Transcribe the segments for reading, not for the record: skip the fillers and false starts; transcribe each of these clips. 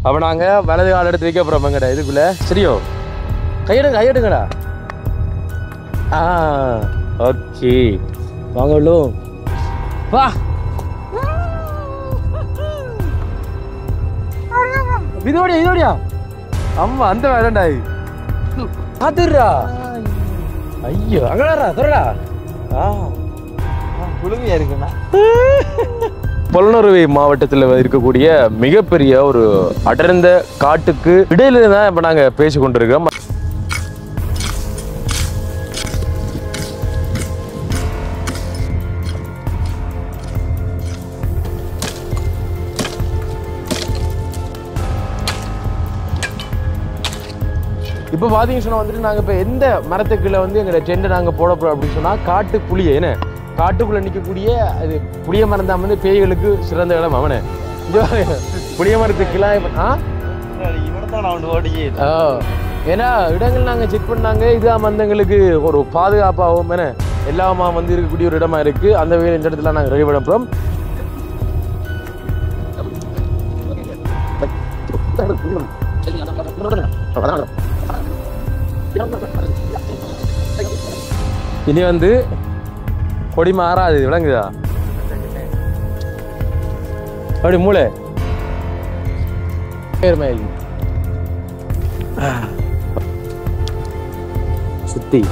அப்ப நாங்க வலது கால் எடுத்து வைக்க போறோம் எங்கடா இதுக்குள்ள சரியோ கையெடுங்கடா ஓகே வாங்க வா இதோடியா அம்மா அந்த வேலைண்டா அதுரா ஐயோ அங்கடா தொடடா குளுமையா இருக்குண்ணா பொலனறுவை மாவட்டத்தில் இருக்கக்கூடிய மிகப்பெரிய ஒரு அடர்ந்த காட்டுக்கு இடையில தான் இப்ப நாங்க பேசி கொண்டிருக்கோம். இப்போ பாத்தீங்கன்னு சொன்னா வந்துட்டு நாங்க இப்ப எந்த மரத்துக்குள்ள வந்து எங்க டெண்டை நாங்க போட போறோம் அப்படின்னு சொன்னா காட்டு புளிய என்ன காட்டுக்குள்ள நிற்கக்கூடிய அது புளிய மரம் தான் வந்து பேய்களுக்கு சிறந்த இடம் அவனே புளிய மரத்துக்குலாம் ஏன்னா இடங்கள் நாங்க செக் பண்ணாங்க இதுதான் வந்து எங்களுக்கு ஒரு பாதுகாப்பாகவும் என்ன எல்லாமா வந்து இருக்கக்கூடிய ஒரு இடமா இருக்கு அந்த வகையில் இந்த இடத்துல நாங்க ரெடி பண்ண போறோம். இனி வந்து கொடி மாறாது விளங்குதா அப்படி மூளை சுத்தி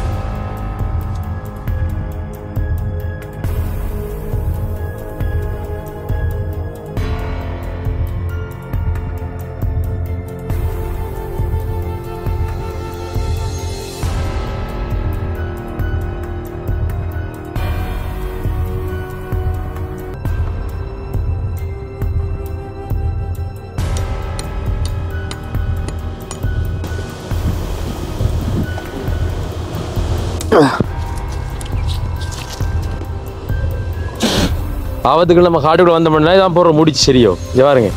ஆபத்துக்கு நம்ம காட்டுக்குள்ள வந்தோம்னா இதான் போடுற முடிச்சு சரியோ இங்க பாருங்க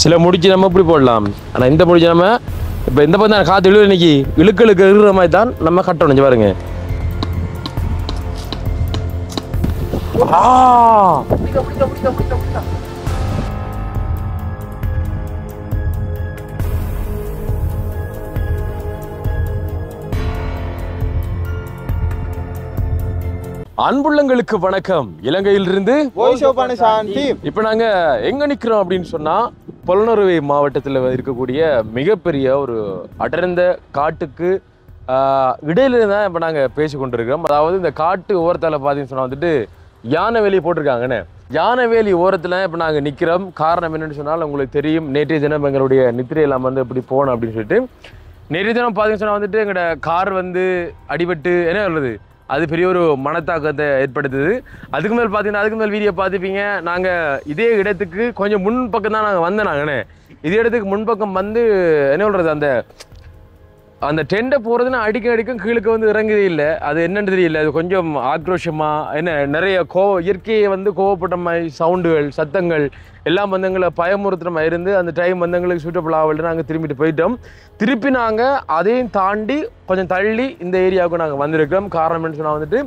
சில முடிச்சு நம்ம இப்படி போடலாம் ஆனா இந்த முடிச்சு நம்ம இப்ப இந்த பக்கம் தான் காத்து இழுவு இன்னைக்கு இழுக்களுக்கு இருக்கிற மாதிரி தான் நம்ம கட்டணும் இங்க பாருங்க அன்புள்ளங்களுக்கு வணக்கம். இலங்கையிலிருந்து இப்ப நாங்க எங்க நிக்கிறோம் அப்படின்னு சொன்னா பொலனறுவை மாவட்டத்தில் இருக்கக்கூடிய மிகப்பெரிய ஒரு அடர்ந்த காட்டுக்கு இடையில தான் இப்ப நாங்க பேசி கொண்டிருக்கிறோம். அதாவது இந்த காட்டு ஓரத்தால பாத்தீங்கன்னு சொன்னா வந்துட்டு யானை வேலி போட்டிருக்காங்கன்னு யானை வேலி ஓரத்துல இப்ப நாங்க நிக்கிறோம். காரணம் என்னன்னு சொன்னால் உங்களுக்கு தெரியும் நேற்றைய தினம் எங்களுடைய நித்திரையெல்லாம் வந்து இப்படி போனோம் அப்படின்னு சொல்லிட்டு நேற்றைய தினம் பாத்தீங்கன்னு சொன்னா வந்துட்டு எங்களோட கார் வந்து அடிபட்டு என்ன சொல்றது அது பெரிய ஒரு மனத்தாக்கத்தை ஏற்படுத்துது. அதுக்கு மேல் பார்த்தீங்கன்னா அதுக்கு மேல் வீடியோ பார்த்துப்பீங்க. நாங்கள் இதே இடத்துக்கு கொஞ்சம் முன்பக்கம் தான் நாங்கள் வந்தோம். நாங்கண்ணே இதே இடத்துக்கு முன்பக்கம் வந்து என்ன சொல்கிறது அந்த டெண்டை போகிறதுன்னா அடிக்கும் கீழுக்கு வந்து இறங்குதே இல்லை. அது என்னன்னு தெரியல. அது கொஞ்சம் ஆக்ரோஷமாக என்ன நிறைய இயற்கையை வந்து கோவப்பட்ட மாதிரி சவுண்டுகள் சத்தங்கள் எல்லாம் வந்து எங்களை பயமுறுத்துற மாதிரி இருந்து அந்த டைம் வந்து எங்களுக்கு சூட்டபிள் ஆகல. நாங்கள் திரும்பிட்டு போயிட்டோம். திருப்பி நாங்கள் அதையும் தாண்டி கொஞ்சம் தள்ளி இந்த ஏரியாவுக்கு நாங்கள் வந்திருக்கிறோம். காரணம் என்ன சொன்னால் வந்துட்டு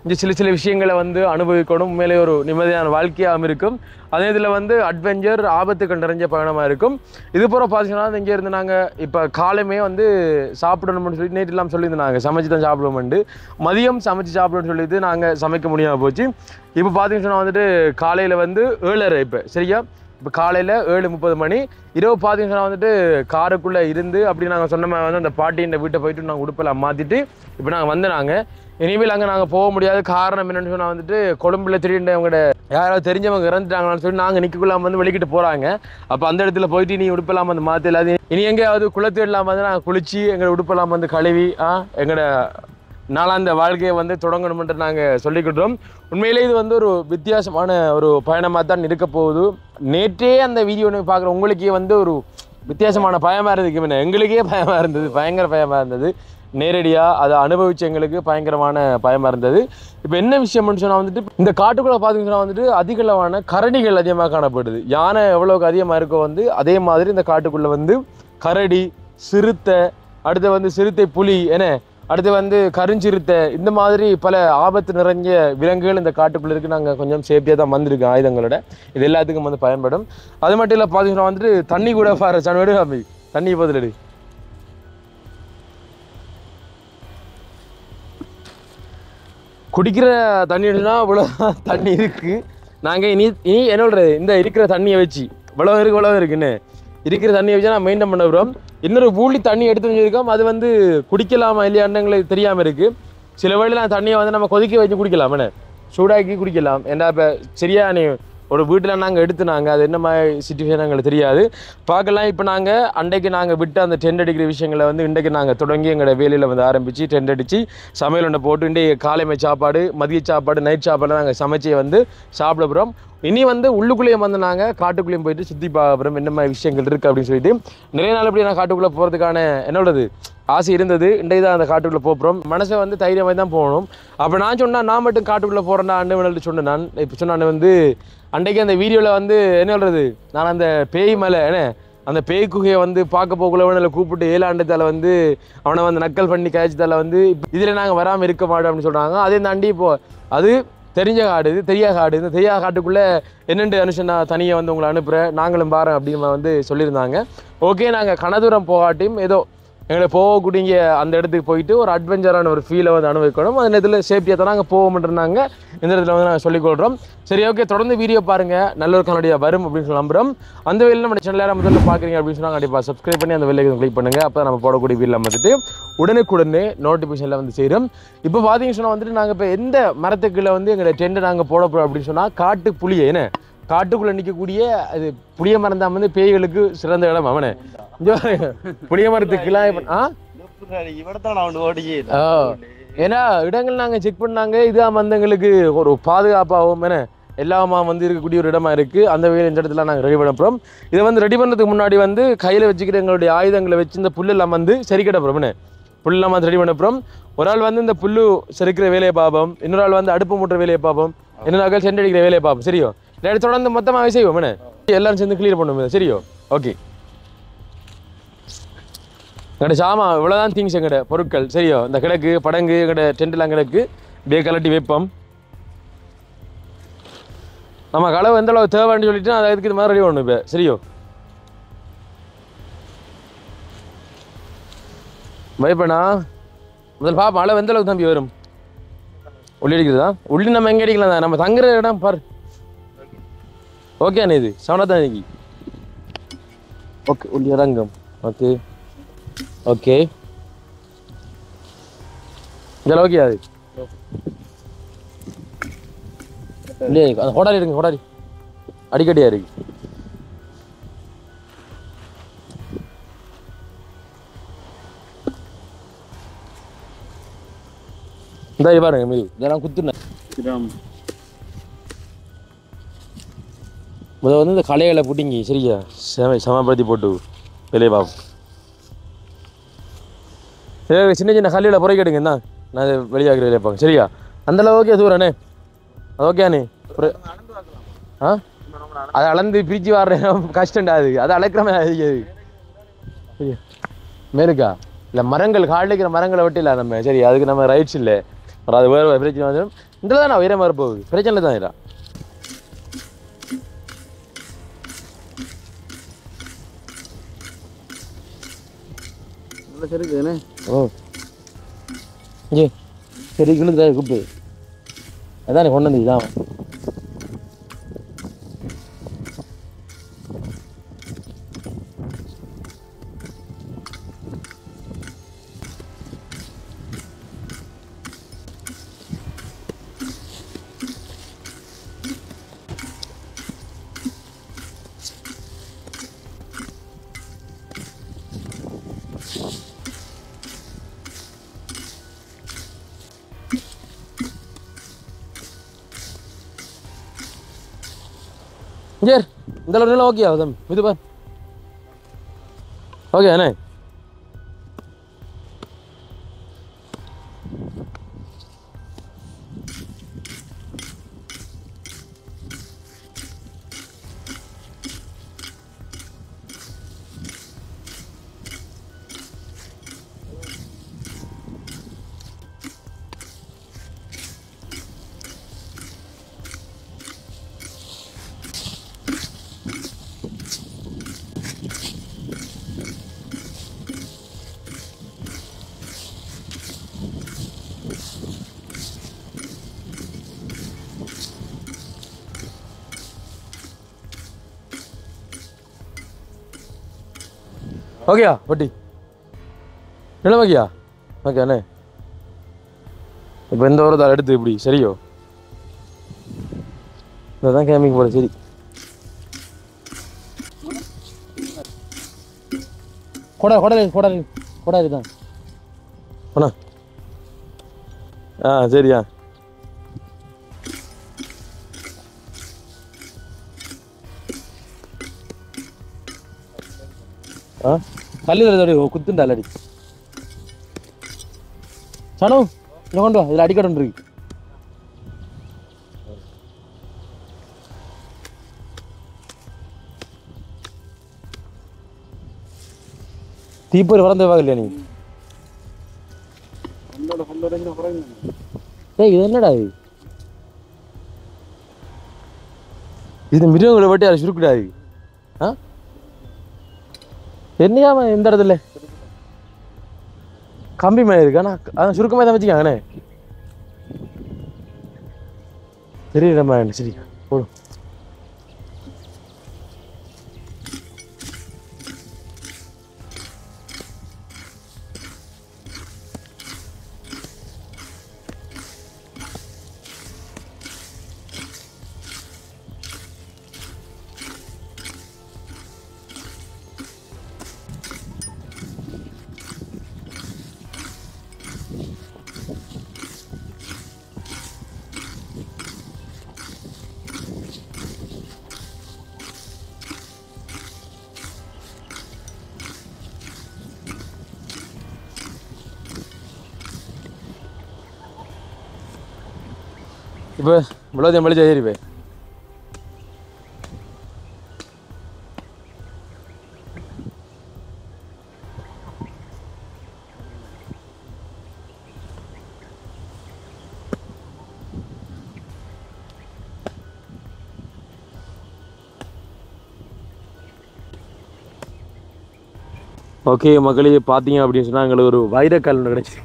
இங்கே சில விஷயங்களை வந்து அனுபவிக்கணும். உண்மையிலே ஒரு நிம்மதியான வாழ்க்கையாகவும் இருக்கும். அதே இதில் வந்து அட்வென்ச்சர் ஆபத்துக்கள் நிறைஞ்ச பயணமாக இருக்கும். இது போல பார்த்தீங்கன்னா இங்கே இருந்து நாங்கள் இப்போ காலமே வந்து சாப்பிடணும்னு சொல்லி நேற்றுலாம் சொல்லியிருந்தாங்க சமைச்சு தான் சாப்பிடுவோம்ண்டு. மதியம் சமைச்சு சாப்பிடணும்னு சொல்லிட்டு நாங்கள் சமைக்க முடியாமல் போச்சு. இப்போ பார்த்தீங்கன்னு சொன்னால் வந்துட்டு காலையில் வந்து 7:30 இப்போ சரியா இப்போ காலையில் 7:30 மணி. இரவு பார்த்தீங்கன்னா வந்துட்டு காருக்குள்ளே இருந்து அப்படி நாங்கள் சொன்ன மாதிரி வந்து அந்த பாட்டியின் வீட்டை போயிட்டு நாங்கள் உடுப்பெல்லாம் மாற்றிட்டு இப்போ நாங்கள் வந்து இனிமேல் அங்கே நாங்கள் போக முடியாது. காரணம் என்னென்னு சொன்னால் வந்துட்டு கொழும்புல திடீர்னு அவங்களோட யாராவது தெரிஞ்சவங்க இறந்துட்டாங்கன்னு சொல்லி நாங்கள் நிற்கக்குள்ளாம வந்து வெளிக்கிட்டு போகிறாங்க. அப்போ அந்த இடத்துல போயிட்டு நீ உடுப்பெல்லாம் வந்து மாற்றி இல்லாது இனி எங்கேயாவது குளத்து இல்லாமல் வந்து நாங்கள் குளிச்சு எங்களை உடுப்பெல்லாம் வந்து கழுவி எங்களோட நாளாந்த வாழ்க்கையை வந்து தொடங்கணும்ன்ட்டு நாங்கள் சொல்லிக்கிட்டோம். உண்மையிலே இது வந்து ஒரு வித்தியாசமான ஒரு பயணமாக தான் இருக்க போகுது. நேற்றே அந்த வீடியோ பார்க்குற உங்களுக்கே வந்து ஒரு வித்தியாசமான பயமாக இருந்ததுக்கு எங்களுக்கே பயமாக இருந்தது. பயங்கர பயமாக இருந்தது. நேரடியாக அதை அனுபவிச்சு எங்களுக்கு பயங்கரமான பயமாக இருந்தது. இப்போ என்ன விஷயம்னு சொன்னால் வந்துட்டு இந்த காட்டுக்குள்ளே பார்த்தீங்கன்னா வந்துட்டு அதிகளவான கரடிகள் அதிகமாக காணப்படுது. யானை எவ்வளோக்கு அதிகமாக இருக்கோ வந்து அதே மாதிரி இந்த காட்டுக்குள்ளே வந்து கரடி சிறுத்தை அடுத்து வந்து சிறுத்தை புலி என்ன அடுத்து வந்து கருஞ்சிறுத்தை, இந்த மாதிரி பல ஆபத்து நிறைஞ்ச விலங்குகள் இந்த காட்டுக்குள்ள இருக்கு. நாங்கள் கொஞ்சம் சேஃப்டியாக தான் வந்திருக்கோம் ஆயுதங்களோட. இது எல்லாத்துக்கும் வந்து பயன்படும். அது மட்டும் இல்லை பார்த்தீங்கன்னா வந்துட்டு தண்ணி கூட பாரு சனோடு அப்படி தண்ணி பதிலடி குடிக்கிற தண்ணினா இவ்வளோ தண்ணி இருக்கு. நாங்கள் இனி என்னோட இந்த இருக்கிற தண்ணியை வச்சு இவ்வளோ இருக்குன்னு இருக்கிற தண்ணியை வச்சு நான் மெயின்டைன் பண்ண விடுறோம். இன்னொரு பூலி தண்ணி எடுத்து வச்சிருக்கோம். அது வந்து குடிக்கலாமா இல்லையான்னு எங்களுக்கு தெரியாமல் இருக்கு. சில வேளையில் தண்ணியை வந்து நம்ம கொதிக்க வச்சு குடிக்கலாம், என்ன சூடாக்கி குடிக்கலாம். ஏன்னா இப்போ சரியா நீ ஒரு வீட்டில் நாங்கள் எடுத்துனாங்க, அது என்ன மாதிரி சிச்சுவேஷன் எங்களுக்கு தெரியாது பார்க்கலாம். இப்போ நாங்கள் அன்றைக்கு நாங்கள் விட்டு அந்த டென்ட் அடிக்கிற விஷயங்களை வந்து இன்றைக்கு நாங்கள் தொடங்கி எங்களோட வேலையில் வந்து ஆரம்பித்து டென்ட் அடித்து சமையல் ஒன்று போட்டு இன்றைக்கு காலைமை சாப்பாடு, மதிய சாப்பாடு, நைட் சாப்பாடு நாங்கள் சமைச்சி வந்து சாப்பிட போகிறோம். இனி வந்து உள்ளுக்குள்ளேயும் வந்து நாங்கள் காட்டுக்குள்ளேயும் போயிட்டு சுற்றி பார்க்க போகிறோம் என்ன மாதிரி விஷயங்கள் இருக்குது அப்படின்னு சொல்லிட்டு. நிறைய நாள் எப்படி நான் காட்டுக்குள்ளே போகிறதுக்கான என்னோடது ஆசை இருந்தது. இன்றைக்கு தான் அந்த காட்டுக்குள்ளே போகிறோம். மனசை வந்து தைரியமாக தான் போகணும். அப்போ நான் சொன்னால் நான் மட்டும் காட்டுக்குள்ளே போகிறேன்னா அண்ணன் சொன்னேன். நான் இப்போ சொன்ன வந்து அன்றைக்கு அந்த வீடியோவில் வந்து என்ன சொல்கிறது, நான் அந்த பேய் மேலே என்ன அந்த பேய் குகையை வந்து பார்க்க போகலவனில் கூப்பிட்டு ஏழாண்டத்தால் வந்து அவனை வந்து நக்கல் பண்ணி கழிச்சதால் வந்து இதில் நாங்கள் வராமல் இருக்க மாட்டோம் அப்படின்னு சொல்கிறாங்க. அதே தாண்டி இப்போது அது தெரிஞ்ச காடு, இது தெரியாத காடு. இந்த தெரியாத காட்டுக்குள்ளே என்னென்று அனுஷன் நான் தனியாக வந்து உங்களை அனுப்புகிறேன், நாங்களும் பாருங்க அப்படின்னு வந்து சொல்லியிருந்தாங்க. ஓகே, நாங்கள் கனதூரம் போகாட்டியும் ஏதோ எங்களை போகக்கூடிய அந்த இடத்துக்கு போயிட்டு ஒரு அட்வென்ச்சரான ஒரு ஃபீலை வந்து அனுபவிக்கணும். அந்த நேரத்தில் சேஃப்டியாக தான் நாங்கள் போவோம்ன்றாங்க. இந்த இடத்துல வந்து நாங்கள் சொல்லிக்கொள்கிறோம். சரி, ஓகே, தொடர்ந்து வீடியோ பாருங்கள், நல்ல ஒரு கனடியா வரும் அப்படின்னு சொல்லி நம்புகிறோம். அந்த வேலையில் நம்ம சேனல் முதல்ல பார்க்குறீங்க அப்படின்னு சொன்னால் கண்டிப்பாக சப்ஸ்கிரைப் பண்ணி அந்த வேலையை கிளிக் பண்ணுங்கள். அப்போ நம்ம போடக்கூடிய வீடியோ வந்துட்டு உடனுக்குடனே நோட்டிஃபிகேஷனில் வந்து சேரும். இப்போ பார்த்தீங்கன்னு சொன்னால் வந்துட்டு நாங்கள் இப்போ எந்த மரத்துக்குள்ளே வந்து எங்களை டென்ட்டை நாங்கள் போட போகிறோம் அப்படின்னு சொன்னால் காட்டு புளியை என்ன காட்டுக்குள்ளே நிற்கக்கூடிய அது புளிய மரம் தான் வந்து பேய்களுக்கு சிறந்த இடம். அவனை புளிய மரத்துக்குலாம் ஏன்னா இடங்கள் நாங்கள் செக் பண்ணாங்க. இதுதான் வந்து எங்களுக்கு ஒரு பாதுகாப்பாகவும் என்ன எல்லாமா வந்து இருக்கக்கூடிய ஒரு இடமா இருக்குது. அந்த வகையில் இந்த இடத்துல நாங்கள் ரெடி பண்ண போகிறோம். இதை வந்து ரெடி பண்ணுறதுக்கு முன்னாடி வந்து கையில் வச்சுக்கிற எங்களுடைய ஆயுதங்களை வச்சு இந்த புல்லெல்லாம் வந்து சரிக்கட்ட போகிறோம். என்ன புல்லெல்லாம் வந்து ரெடி பண்ண போகிறோம். ஒரு ஆள் வந்து இந்த புல்லு செரிக்கிற வேலையை பார்ப்போம், இன்னொரு ஆள் வந்து அடுப்பு மூட்டுற வேலையை பார்ப்போம், இன்னொரு ஆள் சென்ட் அடிக்கிற வேலையை பார்ப்போம். சரியோ, இல்லை தொடர்ந்து மொத்தமாகவே செய்வோம். என்ன எல்லாரும் சேர்ந்து கிளியர் பண்ணுவோம். சரியோ, ஓகே. எங்கள்ட சாமா இவ்வளோதான் திங்ஸ் எங்கள்ட பொருட்கள். சரியோ, இந்த கிடக்கு படங்கு எங்கள்ட டென்ட்லாம் கிடக்கு இப்படியே கலட்டி வைப்போம். நம்ம களவு எந்த அளவு தேவைன்னு சொல்லிட்டு அதை இதுக்கு இது மாதிரி ரெடி பண்ணணும். இப்போ சரியோ, வைப்பண்ணா முதல் பாப்பா அளவு எந்த அளவுக்கு தம்பி வரும். உள்ளி அடிக்கிறதா? உள்ளி நம்ம எங்கே அடிக்கலாம் தான், நம்ம தங்குற இடம் பாரு. ஓகே அண்ணே, இது சவனா தான் இன்னைக்கு. ஓகே, உள்ளி இறங்கும். ஓகே ஓகே, இதில் ஓகே. அது இல்லையே அந்த ஹோடாரி இருக்குங்க, ஹோடாரி அடிக்கடியாக இருக்கு. இந்த பாருங்க மீது இதெல்லாம் குத்துனேன். முதல் வந்து இந்த களைகளை புட்டிங்கி சரியா சமப்படுத்தி போட்டு வெளியே பார்ப்போம். சின்ன சின்ன கல்லியில் புறை கேட்டுங்க தான் நான் அதை வெளியாகிற வேலையை பார்ப்பேன். சரியா, அந்தளவு ஓகே தூரண்ணே, அது ஓகேண்ணே. ஆ, அதை அளந்து பிரித்து வர்றேன் கஷ்டண்டா. அது அளக்கிற மாதிரி அது மேருக்கா இல்லை மரங்கள் காலைக்கிற மரங்களை விட்டு இல்லை நம்ம. சரி, அதுக்கு நம்ம ரைட்ஸ் இல்லை, அது வேறு பிரச்சனை வந்துடும். இதில் தான் நான் உயரமாக இருப்போகுது, பிரச்சனை தான் இல்லை. சரிக்குதானே? ஓ ஏ சரி, கிளுக்கு கூப்பிட்டு அதானே கொண்டு வந்து இதான். Jer, இந்த அளவு ஓகே ஆகுது. இது பார் ஓகே அண்ணே. ஓகேயா பட்டி நிலம் ஓகேயா ஓகே அண்ணே இப்போ இந்த ஒரு தாள் எடுத்து இப்படி சரியோ இதான் கேமிங் போல சரி கொடாது தான் அண்ணா சரியா கல்லு குத்துண்டா அடி சனு இங்க கொண்டு வா இதுல அடிக்கடன் இருக்கு தீப்பொறி வறந்த இல்லையா நீ இது என்னடா இது மிருகங்களை பட்டி அதை சுருக்கிடாது என்னையாம எந்த இடத்துல கம்பி மேல இருக்கு ஆனா அதான் சுருக்கமாக தான் வச்சுக்காங்கண்ணே சரி நம்ம சரி போடும் இப்போ இவ்வளோ மழை ஏறிப்பே ஓகே மக்களே பார்த்தீங்க அப்படின்னு சொன்னால் எங்களுக்கு ஒரு வைரக்கல் கிடைச்சி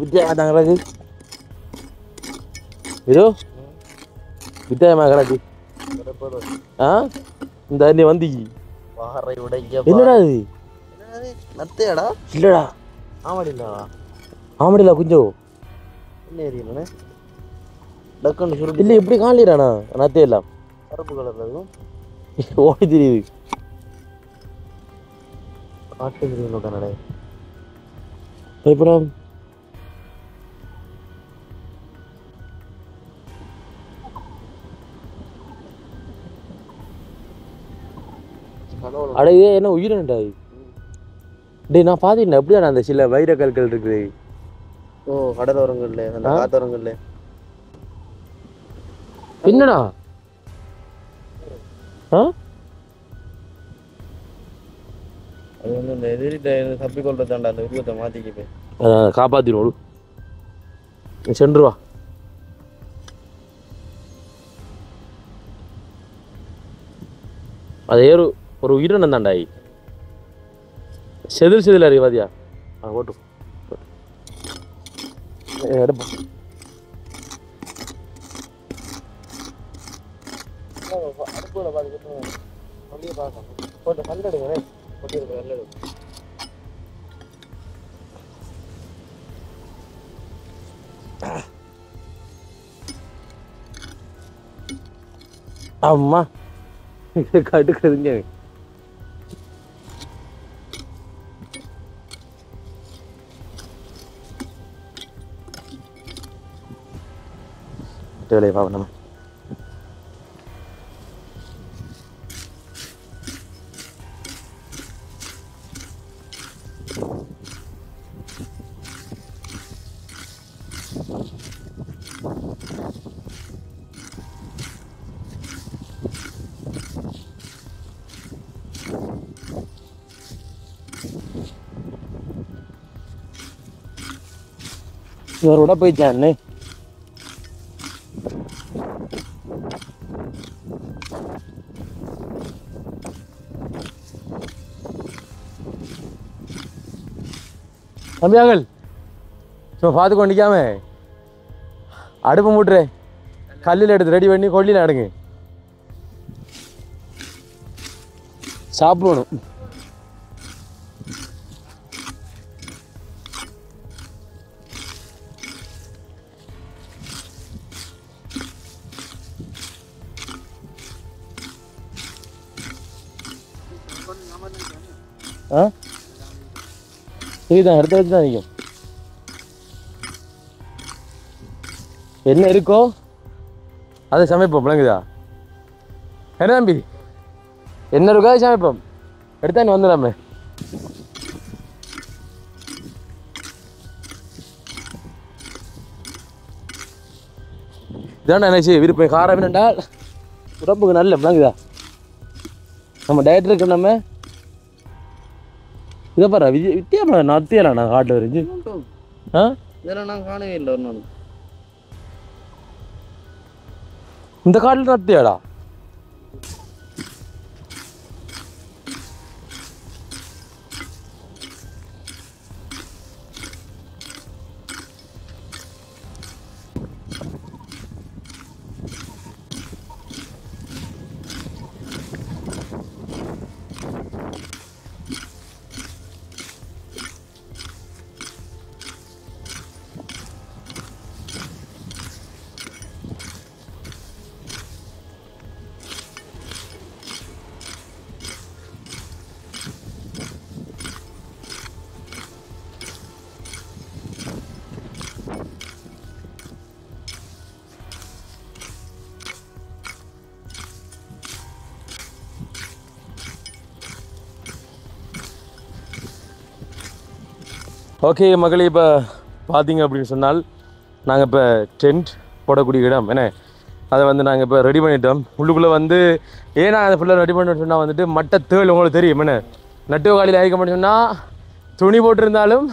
வித்தியாசம் இதோ வித்தியாசமாக கராட்டி இந்த நீ வந்து என்னடா இது நத்தையாடா இல்லடா ஆமாடிலா ஆமாடிலா கொஞ்சம் என்ன ஏரியா டக்குன்னு சுருட்டு இல்லை எப்படி காணலிடாண்ணா நத்தையெல்லாம் கருப்பு கலர்ல இருக்கும் ஓடி தெரியுது காட்டு தெரியும் நடை பயப்படாம அட இதே என்ன உயிரினண்டா டேய் நான் பாத்தீங்கன்னா எப்படியா அந்த சில வைரக்கற்கள் இருக்குது ஓ கடலோரங்கள்ல அந்த காத்தோரங்கள்ல என்னடா அது வந்து இந்த எதிரிட்ட தப்பிக்கொள்றதாண்டா அந்த உருவத்தை மாத்திக்கிட்டு காப்பாத்தினோடு சென்றுவா அது ஒரு உயிரினம் தாண்டாய் செதில் அறிய பாத்தியா ஓட்டும் எடுப்போம் அடுப்புல பார்த்துக்கிட்டு போட்டு கல்லெடுங்க போட்டிருக்க கல்லெடு அம்மா கடுக்குதுங்க வேலையை பார்ப்போம் நம்ம இவரோட போயிட்டான்னு தம்பியாங்கள் சும்மா பார்த்து கொண்டிக்காம அடுப்பு மூட்டுறேன் கல்லில் எடுத்து ரெடி பண்ணி கொள்ளியில் அடுங்க சாப்பிடணும். சரிதான் எடுத்து வச்சு தான் நிற்கும். என்ன இருக்கோ அதை சமைப்போம். விளங்குதா என்ன தம்பி? என்ன இருக்கோ அதை சமைப்போம். எடுத்தா நீ வந்துடாமே. இதான நினைச்சு விருப்பம். காரம் என்னென்றால் உடம்புக்கு நல்ல. விளங்குதா நம்ம டயட் இருக்க நம்ம இதை பாரு வித்தியாசம் நத்தியலாம் நான் காட்டில் வரைஞ்சி இதெல்லாம் நான் காணவே இல்லை ஒரு நாள். இந்த காட்டில் நத்தியாடா? ஓகே மகளே, இப்போ பார்த்தீங்க அப்படின்னு சொன்னால் நாங்கள் இப்போ டென்ட் போடக்கூடிய இடம் என்ன அதை வந்து நாங்கள் இப்போ ரெடி பண்ணிட்டோம். உள்ளுக்குள்ளே வந்து ஏன்னா அதை ஃபுல்லாக ரெடி பண்ணிட்டு சொன்னால் வந்துட்டு மட்டை தேள் உங்களுக்கு தெரியும் என்ன நட்டு காலையில் அழைக்க மாட்டேன்னு சொன்னால் துணி போட்டிருந்தாலும்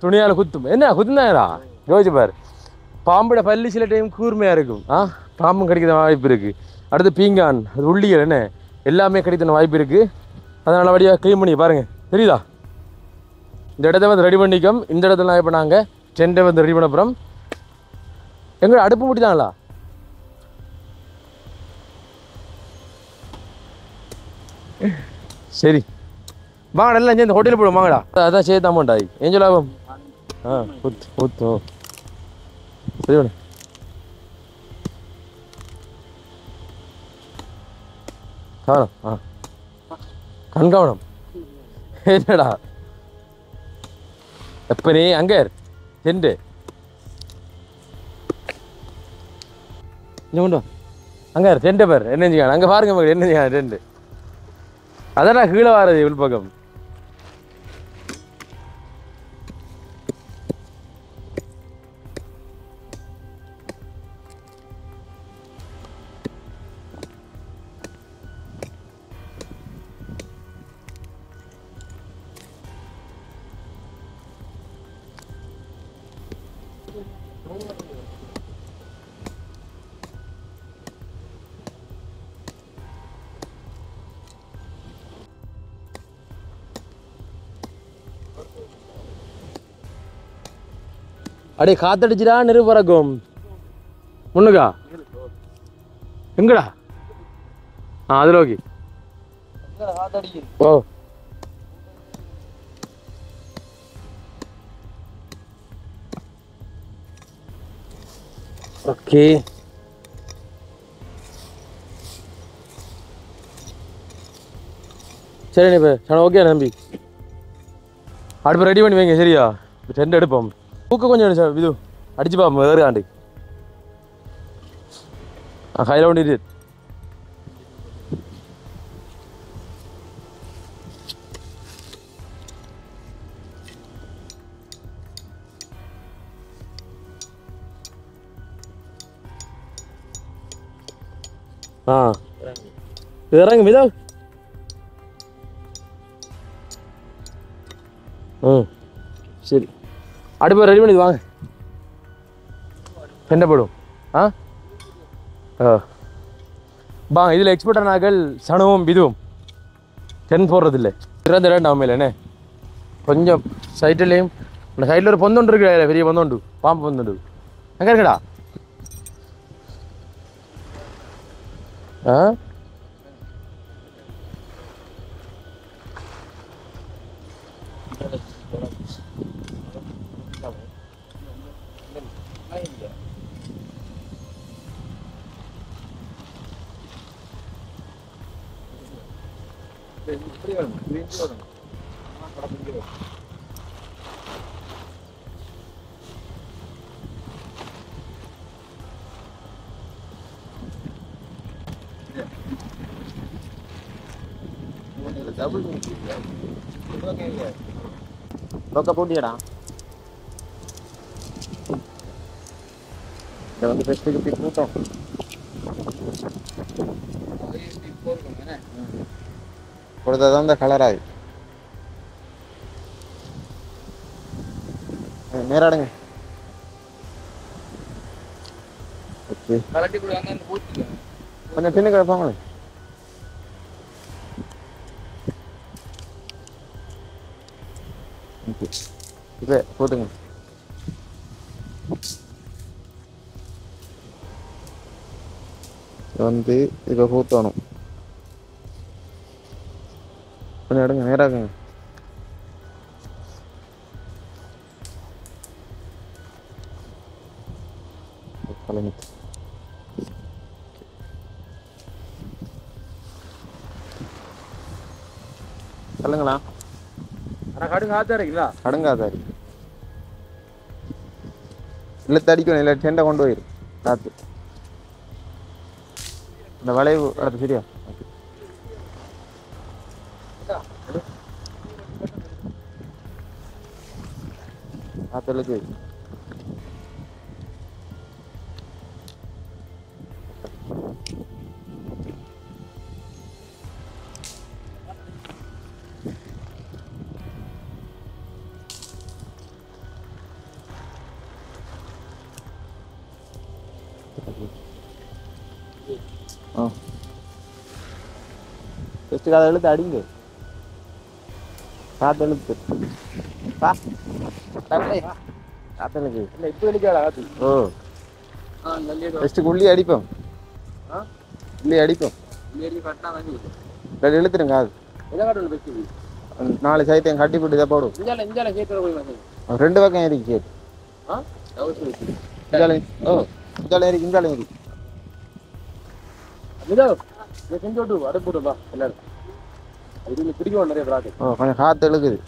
துணியால் குத்தும். என்ன குத்துனாரா யோசிச்சு பாரு. பாம்போட பல்லு சில டைம் கூர்மையாக இருக்கும். பாம்பும் கிடைக்கிற வாய்ப்பு இருக்குது. அடுத்து பீங்கான் அது உள்ளிகள் என்ன எல்லாமே கிடைக்கிற வாய்ப்பு இருக்குது. அதனால் வழியாக க்ளீன் பண்ணி பாருங்கள். தெரியுதா? இந்த இடத்த வந்து ரெடி பண்ணிக்கோம். இந்த இடத்துல இப்போ நாங்கள் டென்ட்டை வந்து ரெடி பண்ண போகிறோம். எங்களை அடுப்பு மூட்டிதாங்களா? சரி வாங்கடா எல்லாம் இந்த ஹோட்டலில் போடுவோம். வாங்கடா அதான் சேர்த்து அமௌண்ட் ஆகி ஏஞ்சல் ஆகும். ஊத்து ஊத்து சரி வேணும். கவனம் கண்கவனம் என்னடா எப்ப நீ அங்கே டென்ட்டு இங்கே கொண்டு அங்கே டென்ட்டை பேர் என்ன செஞ்சுக்கான அங்கே பாருங்க மகள் என்ன செய்ய டென்ட்டு அதான் கீழே வாரது உள்பக்கம். அடே காத்தடிச்சுடா நெருப்பு பறக்கும் முன்னுக்கா எங்கடா? அதில் ஓகே. ஓ ஓகே சரி இப்போ சரி ஓகே தம்பி அடுப்பு ரெடி பண்ணி வைங்க. சரியா? டென்ட் எடுப்போம். பூக்க கொஞ்சம் இது அடிச்சுப்பா வேறு ஆண்டு கையில் கொண்டு இறங்கு மிதா. சரி அடுப்பு ரெடி பண்ணி வாங்க. என்ன போடும் வாங்க. இதில் எக்ஸ்பர்ட் நாங்கள் சனவும் இதுவும் டென் போடுறதில்லை. திறந்த இடம் நம்ம என்ன கொஞ்சம் சைட்லேயும் இந்த சைடில் ஒரு பொந்தொண்டு இருக்கு, பெரிய பொந்தொண்டு, பாம்பு பொந்தொண்டு. எங்கே இருக்குடா? ஆ ரொக்க போட்டியடா. இதை வந்து பெஸ்ட்டுக்கு போய் கூட்டம் கொடுத்ததான் இந்த கலராது. நேராடுங்க. ஓகே கொஞ்சம் தின்னு கிடப்பாங்களே. இப்போ போட்டுங்க. வந்து இப்போ ஊற்றணும். கொஞ்சம் எடுங்க, நேராகுங்க. கலந்து சொல்லுங்களா? கடுங்காதாரிங்களா? கடுங்காதாரி இல்லை தடிக்கணும், இல்லை செண்டை கொண்டு போயிரு காற்று. இந்த வளைவு அடுத்து சரியா? காத்தலுக்கு ஃபஸ்ட்டு காதை எழுத்து அடிங்க. காற்று எழுத்து காத்தலுக்கு இல்லை இப்போ அடிக்காதா காற்று? ஓ ஃபஸ்ட்டு உள்ளி அடிப்போம். உள்ளி அடிப்போம். இழுத்துருங்க. அது 4 சைத்தையும் கட்டி போட்டு இதை போடும். 2 பக்கம் ஏறி கேட்டு ஓ இந்தாலும் ஏறி இந்தாலும் ஏறி கொஞ்சம் காத்து எழுக்குது.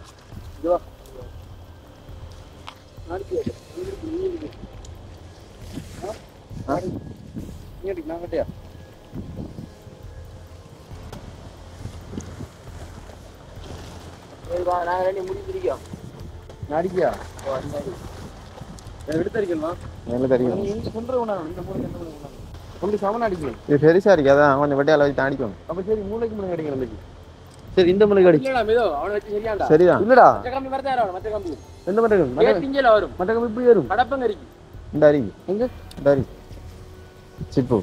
பெருசா இருக்கு, அதான் கொஞ்சம் வெட்டியால வச்சு அடிக்கணும். அப்ப சரி மூளைக்கு முன்னாடி அடிக்கணும். சரி இந்த முளைக்கு அடி. சரிதான் இல்லடா. எந்த மட்டகம்? மட்டகம் இப்படி வரும். இந்த அரி எங்க? இந்த அரி சிப்பு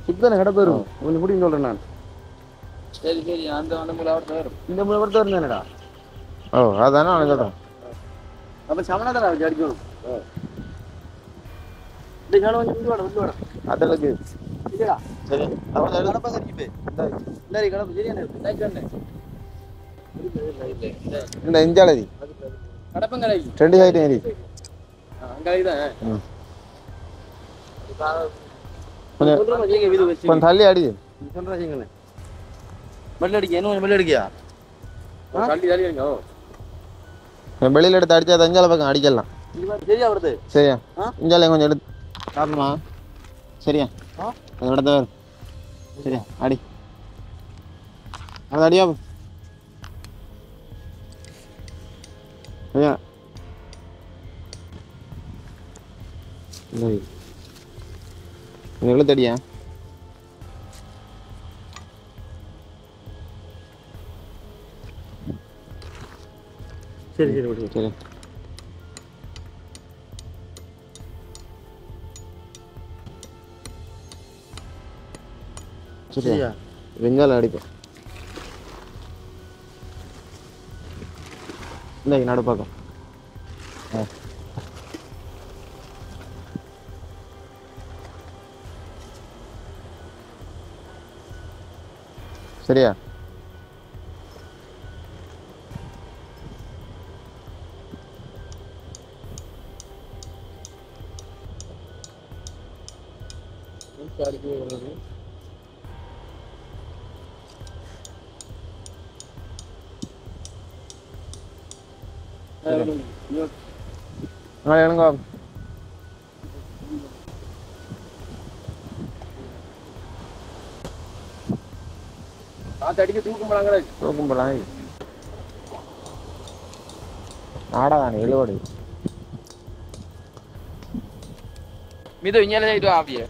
சிப்பு தானே கடை வரும். கொஞ்சம் முடியும் சொல்றேன் நான். சரி சரி அந்த வரும். இந்த முளை வரத்து வரும் தானடா? ஓ அதானே நான் சொல்றேன். அப்ப சமணாதான் அடிக்கணும். இந்த காலம் கொஞ்சம் விட்டு வாடா அதற்கு இல்லடா. சரி அவன் கடப்பா கறிப்பே இந்த கடப்பா சரியான இந்த இஞ்சாலதி கடப்பங்கலை 2 சைடு ஏறி அங்கதான் கொஞ்சம் தள்ளி அடி சொல்றீங்களே. மல்ல அடிக்க என்ன மல்ல அடிக்கியா? தள்ளி தள்ளி அடிங்க. வெளியில எடுத்து அடிச்சா அது அஞ்சால பக்கம் அடிக்கலாம். சரியா வருது? சரியா இஞ்சால கொஞ்சம் எடுத்து சாப்பிடுமா? சரியா அது இடத்த வரும். சரியா அடி அது அடியா சரியா எவ்வளோ தடியா? சரி சரி சரி சரியா வெங்காயம் அடிப்போம். இல்லை நடு பக்கம் சரியா? எனக்கு காத்தடிக்க தூக்கம் போலாங்க ஆடாதானே எழுவோடு மீது விஞ்ஞான இது ஆவியே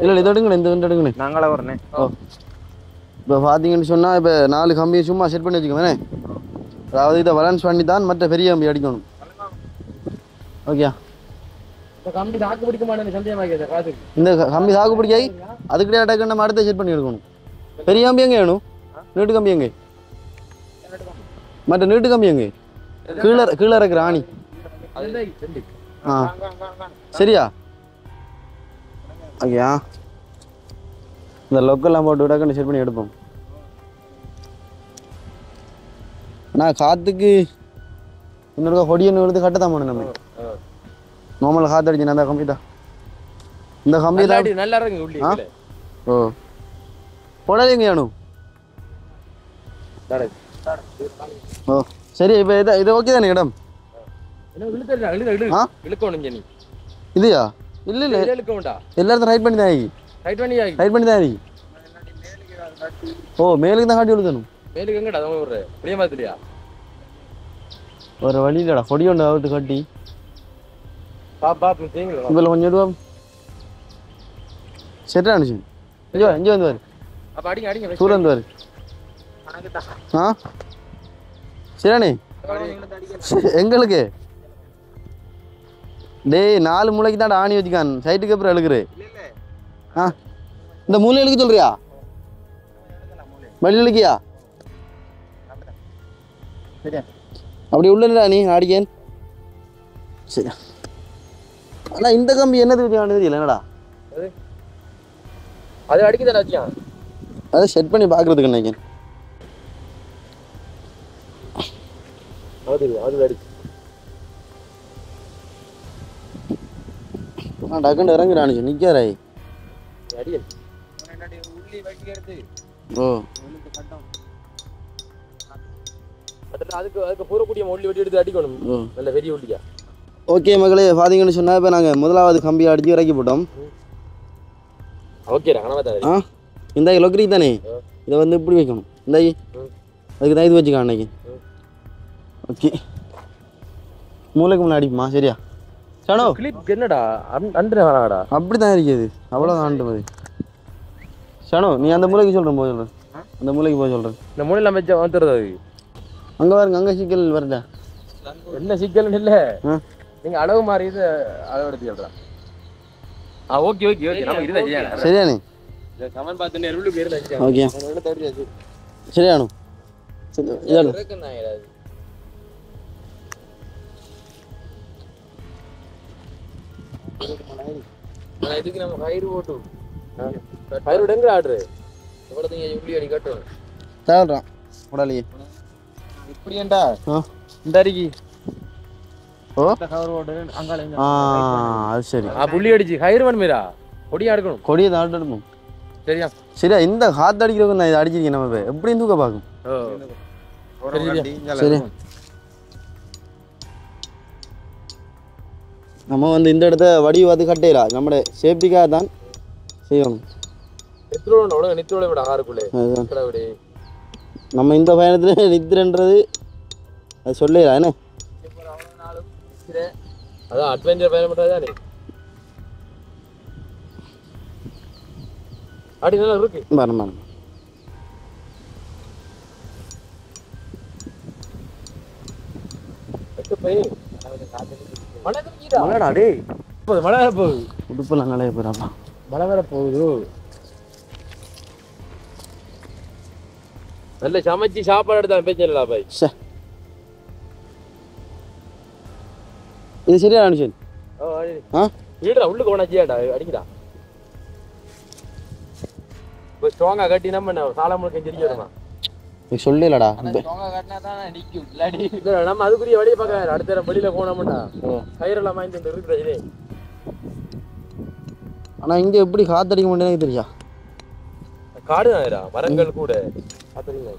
இல்லை இது எடுங்கண்ணே இந்த எடுங்கண்ணே நாங்களே வரனே இப்போ பார்த்தீங்கன்னு சொன்னால் இப்போ 4 கம்பியை சும்மா செட் பண்ணி வச்சுக்கோங்கண்ணே. அதாவது இதை பேலன்ஸ் பண்ணி தான் மற்ற பெரிய கம்பி அடிக்கணும். ஓகே கம்பி தாக்கு பிடிக்க மாட்டேன் சந்தேகமாக இந்த கம்பி தாக்கு பிடிக்காய் அதுக்கிட்டே அட்டாக்கு நம்ம அடுத்த செட் பண்ணி எடுக்கணும். பெரிய கம்பி எங்கே வேணும்? நீட்டு கம்பி எங்கே? மற்ற நீட்டு கம்பி எங்கே? கீழே இருக்கிற ஆணி. ஆ சரியா? ஓகேயா இந்த லொக்கெல்லாம் போட்டு விடாக்க செட் பண்ணி எடுப்போம். ஆனால் காற்றுக்கு இன்னொரு பொடியன்னு எடுத்து கட்டத்தான் போகணும் நம்ம. நார்மலாக காற்று அடிச்சு அந்த கம்பி தான் இந்த கம்பி தான் நல்லா இருக்கு. ஓ போடாதீங்க வேணும். ஓ சரி இப்போ இது ஓகே தானே இடம்? இதுயா இல்லை இல்லை எல்லாரும் ரைட் பண்ணி தான் ஆகி ரைட் பண்ணி தான் ஆகி. ஓ மேலுக்கு தான் காட்டி விழுக்கணும். மேலுக்கு எங்கடா ஒரு பிரியமாத்திரியா ஒரு வழி இல்லடா பொடி ஒன்று அவுத்து கட்டி இப்போ கொஞ்சம் ரூபா செட் ஆனிச்சு. ஐயோ இங்கே வந்து வாரு சூரந்து வாரு. ஆ சரிண்ணே எங்களுக்கு டேய் 4 மூளைக்கு தான் ஆணி வச்சுக்கான் சைட்டுக்கு அப்புறம் எழுக்குற. ஆ இந்த மூளை எழுக்க சொல்றியா? மல்லி எழுக்கியா? அப்படி உள்ளடா நீ ஆடிக்கேன். சரி ஆனால் இந்த கம்பி என்னது தெரியல என்னடா அது அடிக்குதானே வச்சியான் அதை செட் பண்ணி பார்க்குறதுக்கு நினைக்கிறேன். டக்குன்னு இறங்குறானு நிற்கிறாய். ஓ அதுக்கு பூரக்கூடிய உள்ளி வெட்டி எடுத்து அடிக்கணும். நல்ல பெரிய உள்ளியா. ஓகே மகளே பார்த்தீங்கன்னு சொன்னால் இப்போ நாங்கள் முதலாவது கம்பி அடித்து இறக்கி போட்டோம். ஓகே ஆ இந்த லொக்கரி தானே இதை வந்து இப்படி வைக்கணும். இந்த அதுக்கு தான் இது வச்சுக்கான் அன்னைக்கு. ஓகே மூளைக்கு முன்னாடிமா சரியா? சனோ கிளிப் என்னடா அண்டே வராடா அப்படி தான் இருக்குது. அவ்வளோதான் ஆண்டு சனோ நீ அந்த மூளைக்கு சொல்கிறேன் போய் சொல்கிறேன். அந்த மூளைக்கு போய் சொல்கிறேன். இந்த மூலையில் வச்சா வந்துடுறது அது அங்கே பாருங்க அங்கே சிக்கல் வருதா? என்ன சிக்கல்னு இல்லை நீங்கள் அளவு மாறி இது அளவு எடுத்து சொல்கிறேன். ஓகே ஓகே ஓகே நம்ம இதுதான் சரியானே கமெண்ட் பார்த்துட்டு ஓகே சரியானு இதானு இதுக்கு நம்ம கயிறு போட்டு கயிறு விடுங்க ஆர்டரு எவ்வளோ உள்ளி அடி கட்டணும் தேவைறான் உடலையே இப்படி ஏண்டா இந்த அடிக்கு அது சரி புள்ளி அடிச்சு கயிறு வேணுமேரா கொடியா எடுக்கணும். கொடியை தான் எடுக்கணும். சரியா சரியா இந்த காத்து அடிக்கிறவங்க நான் இதை அடிச்சிருக்கேன். நம்ம எப்படி தூக்க பார்க்கும். சரி நம்ம வந்து இந்த இடத்த வடி வந்து கட்டையில நம்மளோட சேஃப்டிக்காக தான் செய்யணும். நம்ம இந்த பயணத்தில் நித்திரன்றது அது சொல்லலாம் என்ன அதான் அட்வென்ச்சர் பயணம் பண்றதுதானே. அடி நல்லா இருக்கு பாருங்க மழைடா டேய் மழை வர போகுது. உடுப்பெல்லாம் நிறைய போறாப்பா மழை வர போகுது. நல்ல சமைச்சு சாப்பாடு எடுத்தா பேச்சா பாய். இது சரியா அனுஷன்? வீடுடா உள்ளுக்கு போனாச்சியாடா அடிக்கடா இப்போ ஸ்ட்ராங்கா கட்டி நம்ம சாலை முழுக்க ஜெரிக்க வருமா நீ சொல்லலடா நம்ம அதுக்குரிய வழியை பார்க்க அடுத்த வெளியில போனோம்டா கயிறெல்லாம் வாங்கிட்டு இருக்கிற இதே. ஆனா இங்க எப்படி காத்தடிக்க மாட்டேன்னு எனக்கு தெரியா காடு ஆயிரா மரங்கள் கூட பாத்துறீங்க.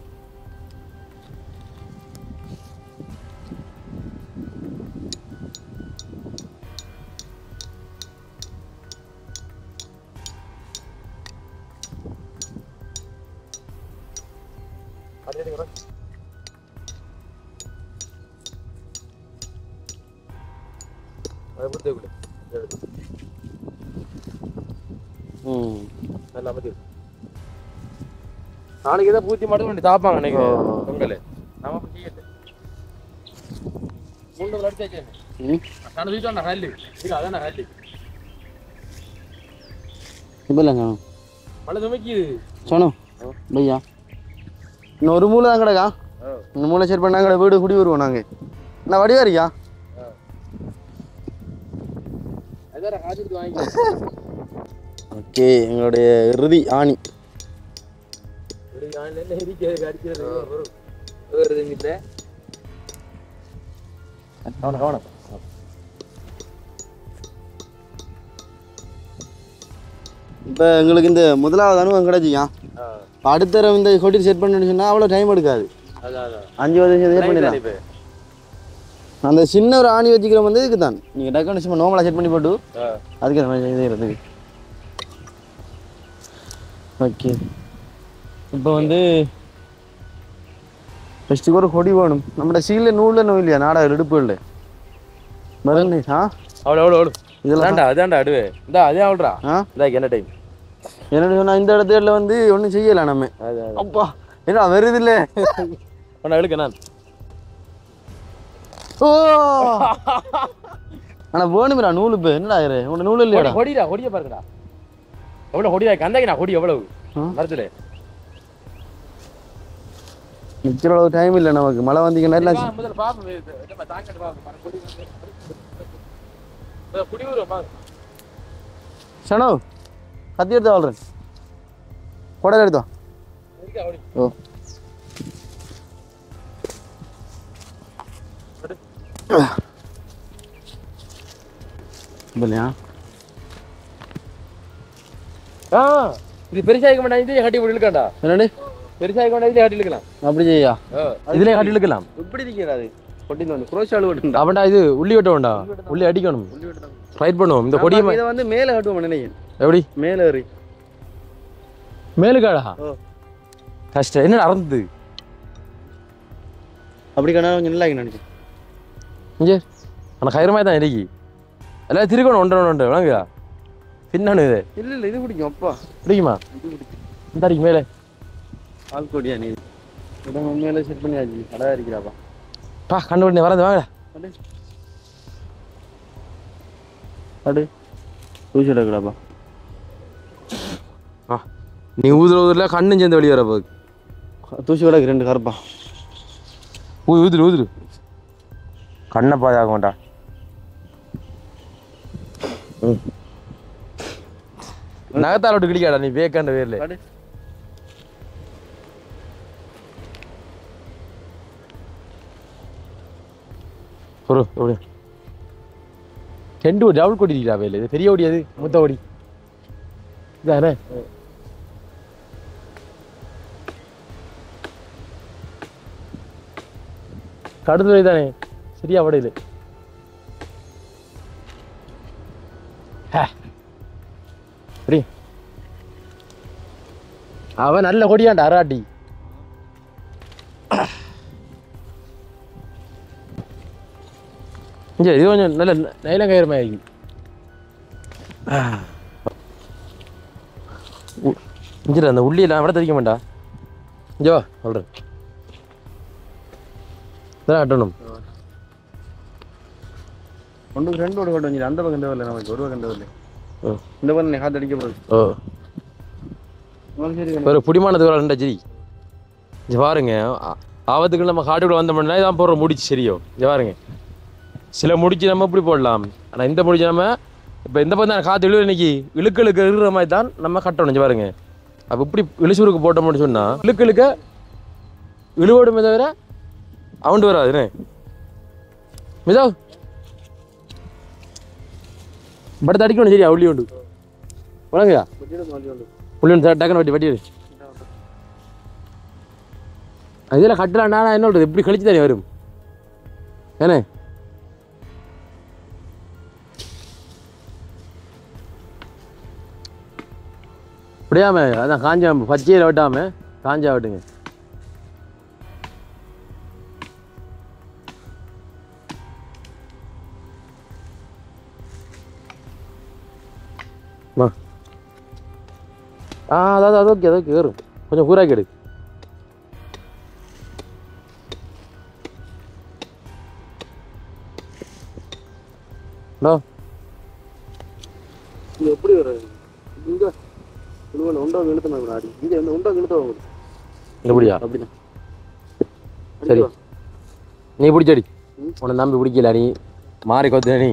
நாளைக்கு ஏதாவது பூச்சி மட்டும் வேண்டி தாப்பாங்க அன்னைக்கு பொங்கல் நம்ம செய்யல மூணு அடிச்சாச்சு நான் வீட்டு ஹல்லு அதான் ஹல்லு இல்லைங்க மழை துமைக்குது சொன்னோம் பையா இன்னும் ஒரு மூளை தான் கிடக்கா இந்த மூளை சரி பண்ணாங்க வீடு குடி வருவோம் நாங்கள் என்ன வடிவாரியா ஓகே எங்களுடைய இறுதி ஆணி இப்போ எங்களுக்கு இந்த முதலாவது அனுபவம் கிடைச்சியா அடுத்த தடவை இந்த கொட்டி செட் பண்ணணும்னு சொன்னால் அவ்வளோ டைம் எடுக்காது 5 வருஷம் செட் பண்ணிடலாம். அந்த சின்ன ஒரு ஆணி வச்சுக்கிற வந்து இதுக்கு தான் நீங்கள் டக்குனு சும்மா நோமலாக செட் பண்ணி போட்டு அதுக்கு அந்த மாதிரி செய்கிறதுக்கு. ஓகே இப்போ வந்து ஃபஸ்ட்டுக்கு ஒரு கொடி வேணும் நம்மளோட சீலில் நூலில் நோய் இல்லையா நாடக இடுப்புகளில் மருந்து அவ்வளோ இதெல்லாம் அதான்டா அடுவே இந்த அதே ஆகுறா என்ன டைம் என்னன்னு சொன்னால் இந்த இடத்துல வந்து ஒன்றும் செய்யலாம் நம்ம அப்பா என்ன வருது இல்லை ஒன்றா எடுக்க நான் ஓ ஆனால் வேணுமிடா நூல் இப்போ என்னடா உன்னோட நூல் இல்லையாடா கொடிடா கொடியை பாருங்கடா எவ்வளோ கொடியா கந்தாக்கி நான் கொடி எவ்வளவு மரத்துல நிற்கிற அளவு டைம் இல்லை நமக்கு மழை வந்தீங்கன்னா எல்லாம் சனோ கத்தி எடுத்து வாழ்றேன் கொடையில் எடுத்தோம் ஓ இல்லையா இது பெருசாக மாட்டா இதே கட்டி போட்டு இழுக்காண்டா என்னடி பெருசாக கொண்டா இதே கட்டி இழுக்கலாம் அப்படி செய்யா இதுலேயே கட்டி இழுக்கலாம் எப்படி இருக்கிறாரு கொட்டின்னு வந்து குரோஷாலு கட்டுண்டா அவன்டா இது உள்ளி வெட்ட வேண்டாம் உள்ளி அடிக்கணும் ரைட் பண்ணுவோம் இந்த கொடியை இதை வந்து மேலே கட்டுவோம் நினைக்கிறேன் எப்படி மேலே ஏறி மேலுக்காடா கஷ்டம் என்ன நடந்தது அப்படி கண்ணா கொஞ்சம் நல்லா நினைச்சேன் இங்கே ஆனால் கயிறுமாய் தான் இன்றைக்கி எல்லாம் திருக்கணும் ஒன்று விளங்குதா பின்னானு இது இல்லை இது பிடிக்கும் அப்பா பிடிக்குமா இந்த அடிக்கு மேலே ஆள் கொடியா நீ இடம் மேலே செட் பண்ணியாச்சு அழகா இருக்கிறாப்பா பா கண்டுபிடி வரது வாங்க அடு தூசி எடுக்கலாப்பா நீ ஊதுல கண்ணும் சேர்ந்து வெளியே வர போகுது தூசி விடக்கு 2 கருப்பா ஊதுரு கண்ணை பாதாக மாட்டா நகத்தால் விட்டு கிடிக்காடா நீ வேக்காண்ட வேர்ல ஒரு ரெண்டு ஒரு டபுள் கொடிக்கிறா வேலை இது பெரிய ஓடி அது முத்த ஓடி இதானே கடுதலை தானே சரியா வடையில சரி அவன் நல்ல கொடியாண்டா அராட்டி இங்கே இது கொஞ்சம் நல்ல நைலங்கயிறமாக இருக்கு இஞ்சிடா அந்த உள்ளியெல்லாம் விட தெரிவிக்க மாட்டா இங்கே வா சொல்கிறேன் இதெல்லாம் கட்டணும் ஒன்றுக்கு 2 ஓடு கட்டும் அந்த பக்கம் தேவையில்லை நமக்கு ஒரு பக்கம் தேவையில்லை இந்த பக்கம் காற்று அடிக்க போகுது ஒரு புடிமானத்துக்கு ரெண்டா சரி இங்கே பாருங்க ஆபத்துக்கு நம்ம காட்டுக்குள்ள வந்தோம்னா இதான் போடுற முடிச்சு சரியோ இங்கே பாருங்க சில முடிச்சு நம்ம இப்படி போடலாம் ஆனால் இந்த முடிச்சு நம்ம இப்போ இந்த பக்கம் தான் காற்று இழுக்கிற இன்னைக்கு இழுக்க இருக்கிற மாதிரி தான் நம்ம கட்டணும் இங்கே பாருங்க அப்போ இப்படி இழிச்சூருக்கு போட்டோம்னு சொன்னா இழுக்க இழுக்க இழுவோடுமே தவிர அவண்டு வராதுண்ணே. மிதோ படத்தை அடிக்கணும் சரியா உள்ளி உண்டு வணங்கயா உள்ளி உண்டு டக்குன்னு வட்டி வட்டி இதெல்லாம் கட்டலாம்னா என்ன சொல்றது எப்படி கழிச்சு தானே வரும் ஏண்ணே. இப்படியாம அதான் காஞ்சா பச்சையில் வெட்டாம காஞ்சா வெட்டுங்க. அதாவது அது ஓகே அது ஓகே வரும் கொஞ்சம் கூறாக்கி எடு. ஹலோ எப்படி வராது இங்கே உண்டா இழுத்தனா அடி இங்கே உண்டா இழுத்த எப்படியா அப்படின்னா சரி நீ பிடிச்சடி உன்னை நம்பி பிடிக்கல நீ மாறி கொத்து நீ.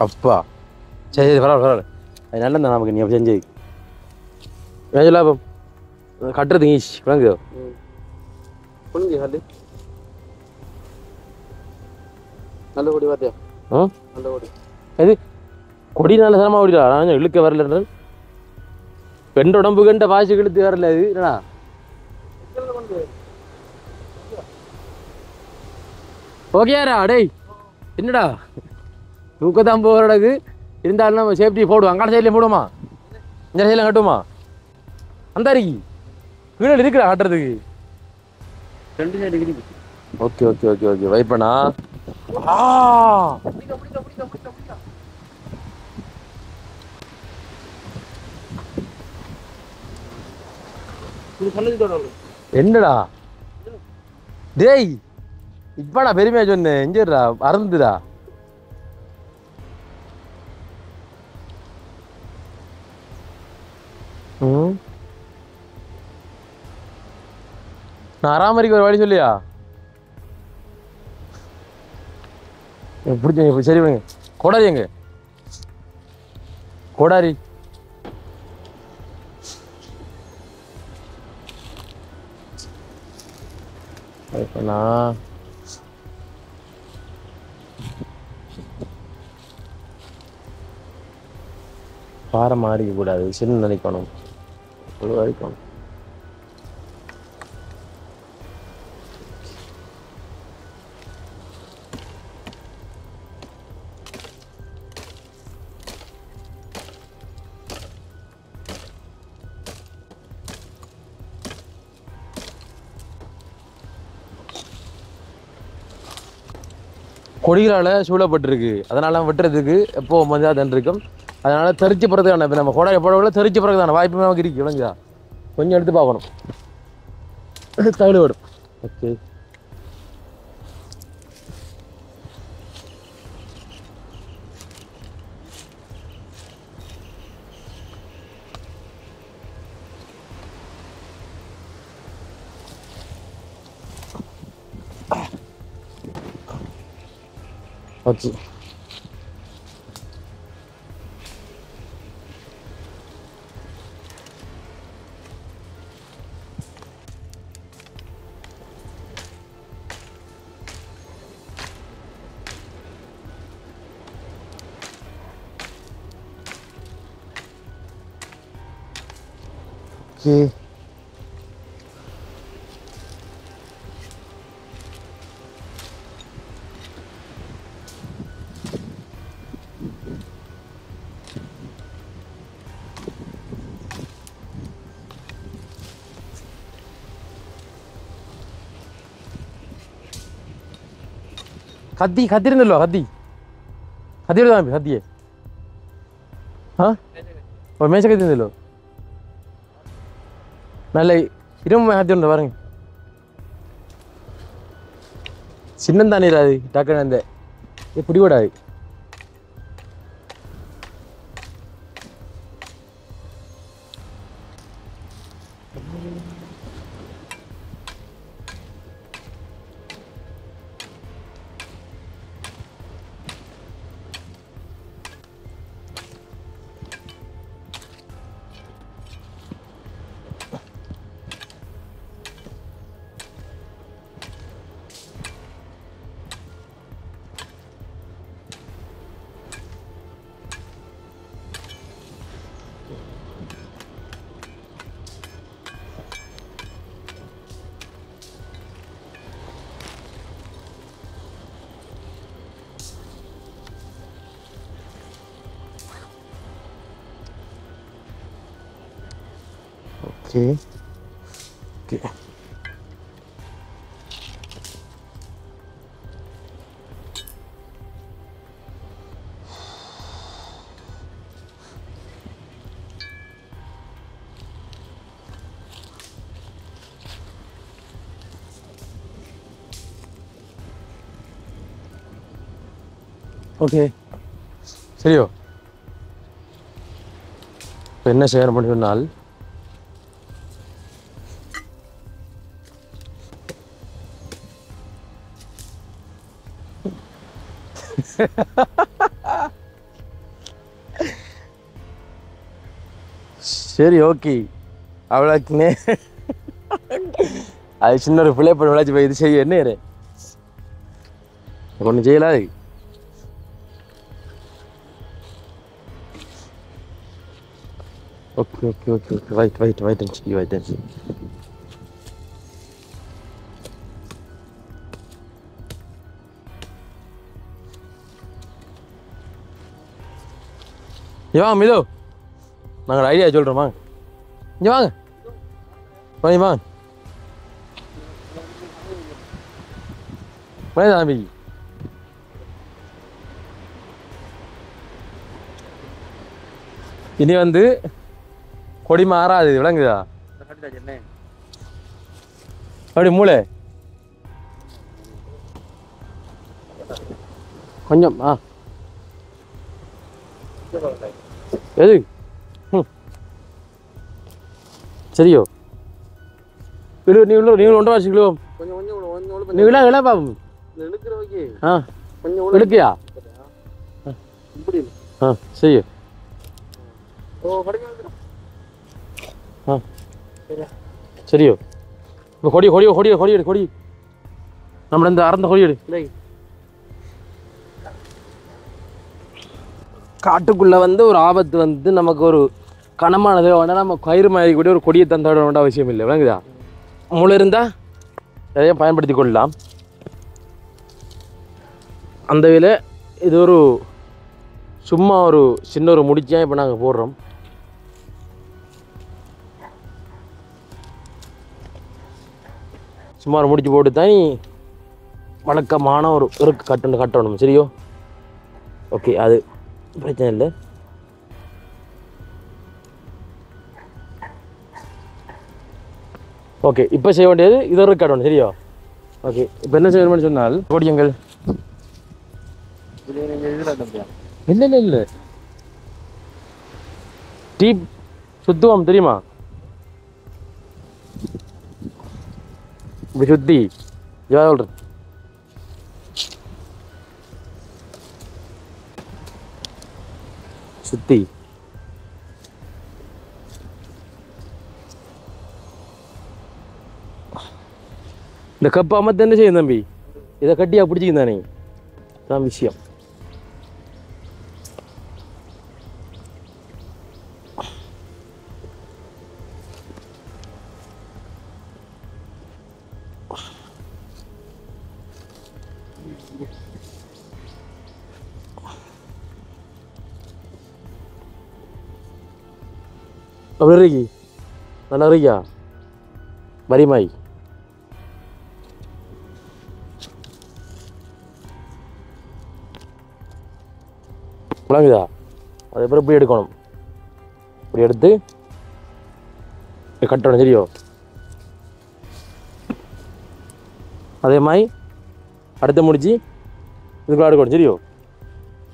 அப்பா சரி சரி பரவாயில்ல பரவாயில்ல அது நல்லதான் நமக்கு நீ அப்படி செஞ்சது வேஞ்ச லாபம் கட்டுறது ஈஷ் விளங்குதோ நல்ல கொடி பார்த்தியா நல்ல கொடி அது கொடி நல்ல சரமாக ஓடிடா நான் இழுக்க வரல பெண் உடம்பு கண்ட வாசி இழுத்து வரல அது என்னடா ஓகேயாரா டேய் என்னடா தூக்கத்தான் போகிறடக்கு இருந்தாலும் நம்ம சேஃப்டி போடுவோம் அங்கான சைட்லேயும் போடுவோமா இந்த சைடில் கட்டுவோமா அந்த அருகி கீழே இருக்கிறா கட்டுறதுக்கு 2 சைடு இருக்கு. ஓகே ஓகே ஓகே ஓகே வைப்பண்ணா என்னடா டேய் இப்ப நான் பெருமையா சொன்னேன் எஞ்சிடுறா அறந்துடா. நான் அராமரிக்கு ஒரு வழி சொல்லியா பிடிச்ச சரி பண்ணுங்க. கோடாரி எங்க கோடாரி நான் பாரம் அடிக்க கூடாது சின்ன நினைக்கணும் அடிக்கணும். கொடிகளால் சூழப்பட்டிருக்கு அதனால வெட்டுறதுக்கு எப்போ மஞ்சள் தன் இருக்கும் அதனால தெரிச்சு போகிறதுக்கான இப்போ நம்ம கோடாரி போடக்குள்ள தெரிச்சு போகிறதுக்கான வாய்ப்பு நமக்கு இருக்கு விளங்குதா கொஞ்சம் எடுத்து பார்க்கணும் தகுடு விடும். ஓகே ஓகே ஓகே കത്തിയിരുന്നല്ലോ കത്തിയെടുത്താൽ മതി കത്തിയെ മേശ കത്തിയിരുന്നല്ലോ നല്ല ഇരുമ്പ് കത്തിയുണ്ടോ പറഞ്ഞു சின்னம் தானே அது டக்குன்னு அந்த பிடிக்கூடாது Okay. Okay. சரியோ இப்போ என்ன செய்யணும் அப்படின்னு சொன்னால் சரி ஓகே அவ்வளோக்குனே அது சின்ன ஒரு பிள்ளை பண்ண விளையாச்சு போய் இது செய்ய என்ன ஒன்றும் செய்யலாது okay okay okay okay wait and see. இங்கே வாங்க மிதோ நாங்கள் ஐடியா சொல்கிறோம் வாங்க இங்கே வாங்க வாங்க தம்பி இனி வந்து கொடி மாறாது விளங்குதா அப்படி மூளை கொஞ்சம் எது சரியோ நீங்கள் ஒன்றரை வச்சுக்கிலோ நீங்களா இல்லை பாப்போம் எடுக்கியா செய்ய சரியோ இப்போ கொடி நம்ம இந்த அறந்த கொடி எடு காட்டுக்குள்ளே வந்து ஒரு ஆபத்து வந்து நமக்கு ஒரு கனமானது வேணால் நம்ம கயிறு மாதிரி கூட ஒரு கொடியை தந்தாட வேண்டாம் அவசியம் இல்லை விளங்குதா மூளை இருந்தால் எதையும் பயன்படுத்தி கொள்ளலாம் அந்த வேலை இது ஒரு சும்மா ஒரு சின்ன ஒரு முடிச்சா இப்போ நாங்கள் போடுறோம் சும்மா ஒரு முடிச்சு போட்டு தான் வழக்கமான ஒரு இருக்கு கட்டணும் சரியோ ஓகே அது பிரச்சனை இல்லை ஓகே இப்போ செய்ய வேண்டியது இது ஒரு கட்டணும் சரியா ஓகே இப்போ என்ன செய்யணும்னு சொன்னால் கோடியங்கள் இல்லை டீப் சுத்துவோம் தெரியுமா இப்படி சுத்தி இவா சொல்கிறேன் சுத்தி இந்த கப்பு அமர்த்து என்ன செய்யும் தம்பி இதை கட்டியா பிடிச்சிக்கும் தானே தான் விஷயம் அப்படி இருக்கி நல்லா இருக்கியா வரிமாய் விளங்குதா? அதுக்கப்புறம் இப்படி எடுக்கணும். இப்படி எடுத்து கட்டணும். சரியோ? அதே மாதிரி அடுத்த முடிச்சு இதுக்குள்ள எடுக்கணும். சரியோ?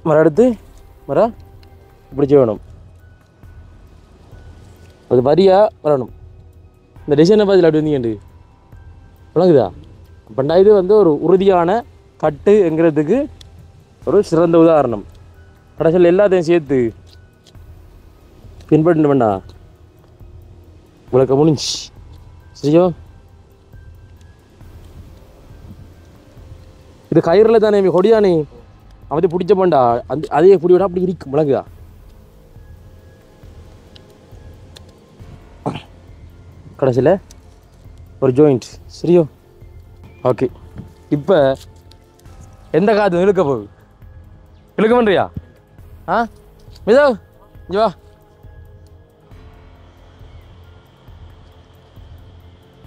மரம் எடுத்து மரம் இப்படி செய்யணும். அது வரியாக வரணும். இந்த டிசைனை பார்த்து அப்படி வந்தீங்கண்டு விளங்குதா? அப்படின்னா இது வந்து ஒரு உறுதியான கட்டுங்கிறதுக்கு ஒரு சிறந்த உதாரணம். கடைசியில் எல்லாத்தையும் சேர்த்து பின்பற்ற வேண்டா விளக்க முடிஞ்சு. சரியா? இது கயிறில் தானே கொடியானே அவதி பிடிச்ச பண்ணா அதே பிடி விட அப்படி இருக்கும். விளங்குதா? கடைசியில் ஒரு ஜாயிண்ட். சரியோ? ஓகே. இப்போ எந்த காற்று இழுக்க போகுது? இழுக்க பண்ணுறியா? ஆ மிதோ இங்கே வா.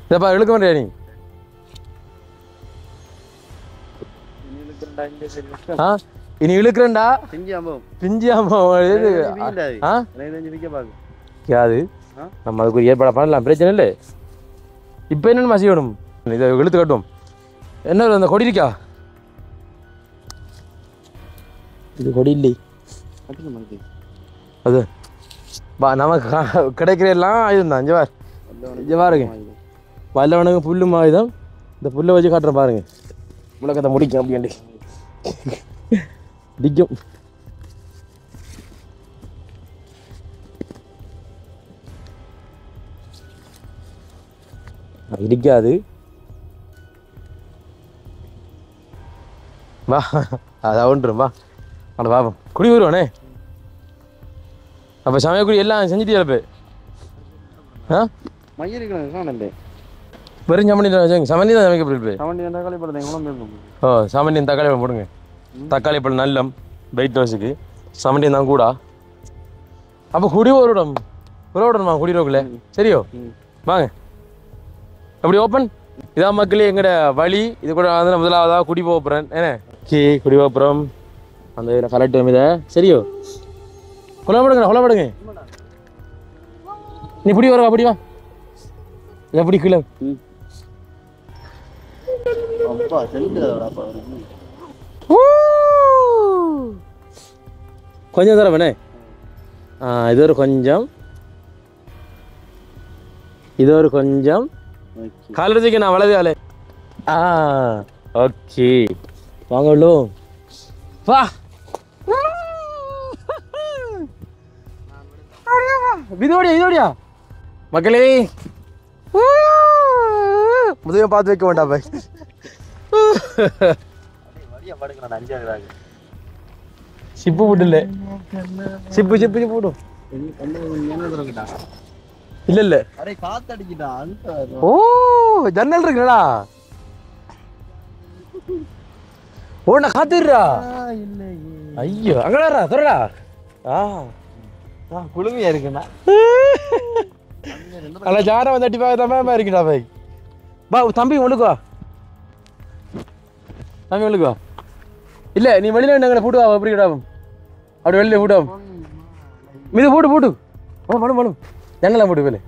இதப்பா இழுக்க பண்ணுறியா நீ? ஆ இனி இழுக்கிறேன்டா. பிஞ்சி அது நம்ம அதுக்கு ஏற்பாடு பண்ணலாம். பிரச்சனை இல்லை. இப்போ என்னென்னு செய்யணும்? இதை இழுத்து கட்டும். என்ன அந்த கொடி இருக்கா? இது கொடி இல்லை. அது நமக்கு கிடைக்கிற எல்லாம் ஆயுதம் தான். ஜவார் ஜவாருங்க வல்லவனுங்க புல்லு ஆயுதம். இந்த புல்லை வச்சு காட்டுறேன் பாருங்க. முழக்கத்தை முடிக்கும் அப்படின்ட்டு டிக்கும். இடிக்காது. வா அதை ஒன்றும் வா அந்த பாப்போம். குடி வருவானே. அப்போ சமையக்குடி எல்லாம் செஞ்சுட்டியா? இப்போ ஆ வெறும் சமண்டி தான் சமண்டி தான் சமைக்கப்படுது. ஓ சமண்டி தக்காளி பழம் போடுங்க. தக்காளி பழம் நல்லம் வெயிட் லாஸுக்கு சமண்டி தான் கூட. அப்போ குடி வருடம் விடணுமா குடிரோக்குள்ள? சரியோ? வாங்க அப்படி ஓப்பன். இதான் மக்களே எங்கட வழி. இது கூட வந்து முதலாவதாக குடி போகிறேன். ஏன்னா குடி போகிறோம் அந்த இதில் கலெக்ட் இதை. சரியோ? கொலப்படுங்க. நீ இப்படி வர அப்படி வா. எப்படி கீழே கொஞ்சம் தரவேனே. இது ஒரு கொஞ்சம், இது ஒரு கொஞ்சம். காலத்துக்கு நான் வளர்ந்து ஆளு. ஓகே வாங்க உள்ளோ வா. இதோடியா மக்களே முதல்ல பார்த்து வைக்க வேண்டாம் பாய். சிப்பு போட்டு இல்லை. சிப்பு போடும். இல்ல ஓ ஜன்னல் இருக்குடா. ஓ நான் காத்துடுறா. ஐயோ அங்கடா சொல்றா. குளுமையா இருக்குண்ணா. அல்ல ஜாரம் வந்து அட்டி பார்க்க இருக்குடா பாய். பா தம்பி ஒழுக்குவா. தம்பி ஒழுக்குவா. இல்லை நீ வெளியில எங்களை போட்டு வா. எப்படி கிடாவும் அப்படி வெளியில போட்டு மீது போட்டு படும் ஜன்னலாம் போட்டு வேலை.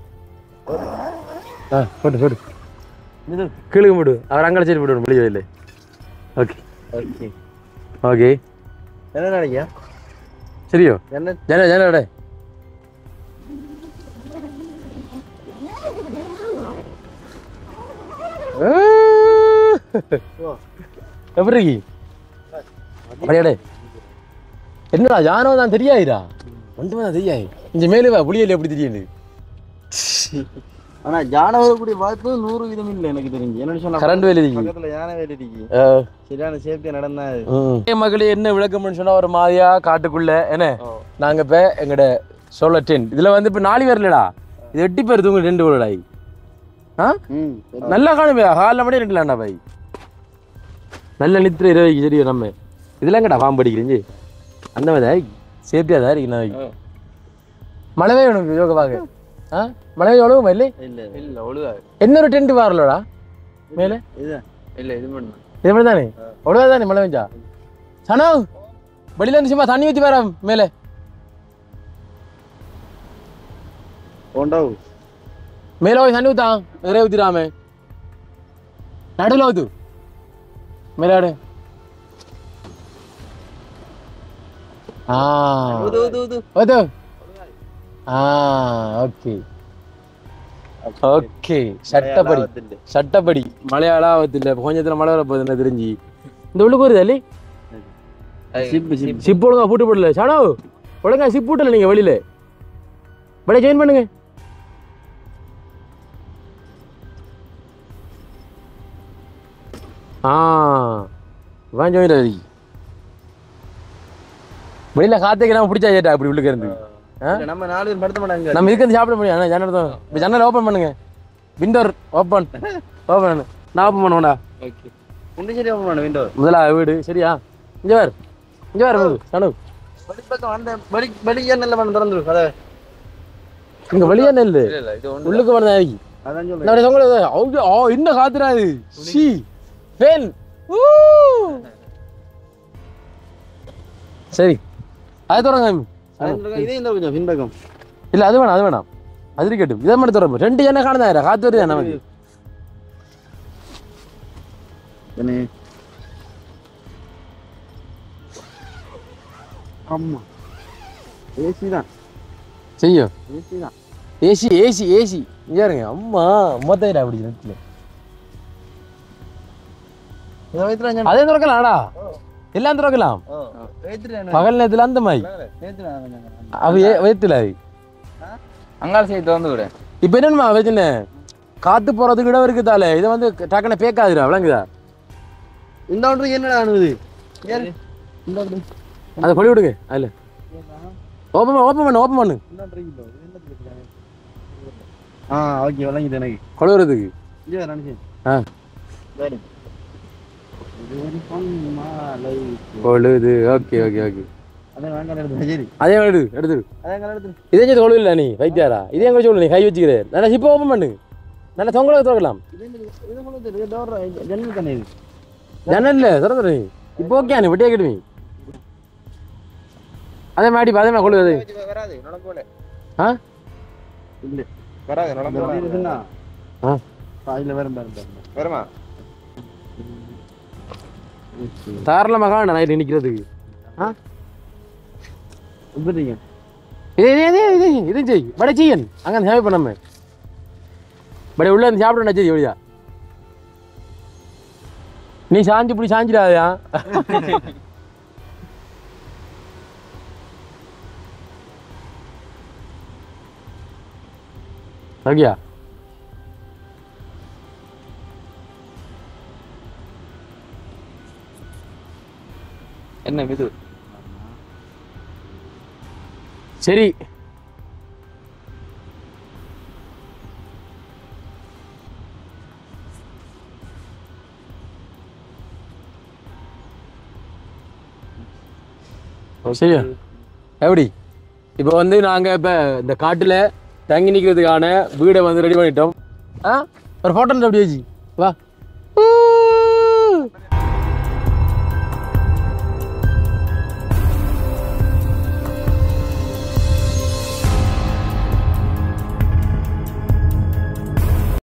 போட்டு கீழே போடு. அவர் அங்கே சரி போட்டு வெளியே இல்லை. ஓகே என்ன நினைக்கியா? சரியோ? ஜன்னட எப்படி அடையாடே என்னடா யானோ தான் தெரியாயிரா. ஒன்றுமே தான் தெரியாது. இந்த மேலே புளியல் எப்படி தெரியுது? ஆனா யானை வரக்கூடிய வாய்ப்பு 100% இல்லை எனக்கு தெரிஞ்சு. என்னன்னு சொன்னா கரண்ட் வேலை பக்கத்துல யானை வேலை இருக்கு. சரியான சேஃப்டியா நடந்தா. மகளே என்ன விளக்கம்னு சொன்னா ஒரு மாதிரியா காட்டுக்குள்ள என்ன நாங்க இப்ப எங்கட சோலர் டென்ட் இதுல வந்து இப்ப 4 பேர்லடா. இது 8 பேர் தூங்க 2 பேருடாய். நல்லா காணுமே. ஹாலில் மட்டும் 2 லாண்டா பாய். நல்ல நித்திர 20 சரியோ? நம்ம இதெல்லாம் எங்கடா பாம்பு படிக்கிறீங்க அந்த மாதிரி சேஃப்டியா தான் இருக்கு. மழை வேணும் யோக பாக்க. மழை ஒழுகுமா? இல்லை இல்ல ஒழுகாது. இன்னொரு டென்ட் வரலடா மேலே. இது மட்டும் தானே ஒழுகா தானே மழை பெஞ்சா. சனோ வெளியில இருந்து சும்மா தண்ணி ஊற்றி வர மேலே போண்டாவும் மேலே போய் தண்ணி ஊத்தான் நிறைய ஊற்றிடாம நடுவில் ஊத்து மேலாடு ஊத்து ஓகே ஓகே சட்டப்படி மழையாளா ஆபத்தில்லை கொஞ்சத்துல மழை வர போகுது என்ன தெரிஞ்சு இந்த உள்ளுக்கு வருது அல்லி சிப் ஒழுங்கா பூட்டு போடல சாணோ ஒழுங்கா சிப் பூட்டல நீங்க வெளியில வெளியே ஜாயின் பண்ணுங்க வாங்க ஜாயின் வெளியில காத்துக்கலாம் பிடிச்சா ஏட்டா அப்படி உள்ளுக்கு இருந்து நம்ம 4 பேர் படுத்த மாட்டாங்க நம்ம இதுக்கு சாப்பிட முடியும் ஜன்னல் ஓப்பன் பண்ணுங்க விண்டோர் ஓப்பன் ஓப்பன் நான் ஓப்பன் பண்ணுவேன்டா ஓகே உண்டு சரி ஓப்பன் பண்ணு விண்டோ முதல்ல வீடு சரியா இங்க வேற சனு படி பக்கம் அந்த படி ஜன்னல்ல பண்ண திறந்துரு கதை இங்க வெளியே நெல் உள்ளுக்கு வரதா இருக்கு அதான் சொல்றேன் நான் சொல்றது ஓ இன்னும் காத்துறாது சி ஃபேன் சரி அது தொடங்க இதே இந்த கொஞ்சம் பின்பக்கம் இல்ல அது வேணாம் அது இருக்கட்டும் இதை மட்டும் தொடரும் 2 என்ன காணதா காத்து வருது நமக்கு ஆமா ஏசி தான் செய்யும் ஏசி தான் ஏசி இங்க இருங்க அம்மா மொத்தம் அப்படி நெட்ல அதே திறக்கலாம்டா எல்லாம் திறக்கலாம் பகல் நேரத்துல அந்த மாதிரி அவ வயிற்றுல அங்கால சைடு திறந்து விட இப்ப என்னமா வச்சுன்னு காத்து போறதுக்கு இடம் இருக்குதாலே இதை வந்து டக்குன்னு பேக்காதுடா விளங்குதா இந்த ஒன்று என்னடா அனுது அதை கொடி விடுங்க அதுல ஓப்பன் பண்ணு ஓகே விளங்கிது எனக்கு கொழுவுறதுக்கு கொழுது ஓகே அதே எடுத்துரு இதே சேர்த்து கொழு இல்லை நீ வைத்தியாரா இதே எங்க சொல்லு நீ கை வச்சுக்கிறேன் நல்லா இப்போ ஓப்பன் பண்ணு நல்லா தொங்கல திறக்கலாம் ஜன்னல் திறந்துடு இப்போ ஓகே நீ வெட்டியா கேட்டுவி அதே மாதிரி கொழு அது தாராளமாக காண நைட்டு நிற்கிறதுக்கு இது செய் பட செய்யன் அங்கே சேவை பண்ணாம பட உள்ள இருந்து சாப்பிட செய்ய வழியா நீ சாஞ்சி இப்படி சாஞ்சிடாதயா ஓகேயா என்ன இது சரி சரியா எப்படி இப்போ வந்து நாங்கள் இப்போ இந்த காட்டில் தங்கி நிற்கிறதுக்கான வீடை வந்து ரெடி பண்ணிட்டோம் ஒரு ஃபோட்டோ எப்படி வச்சு வா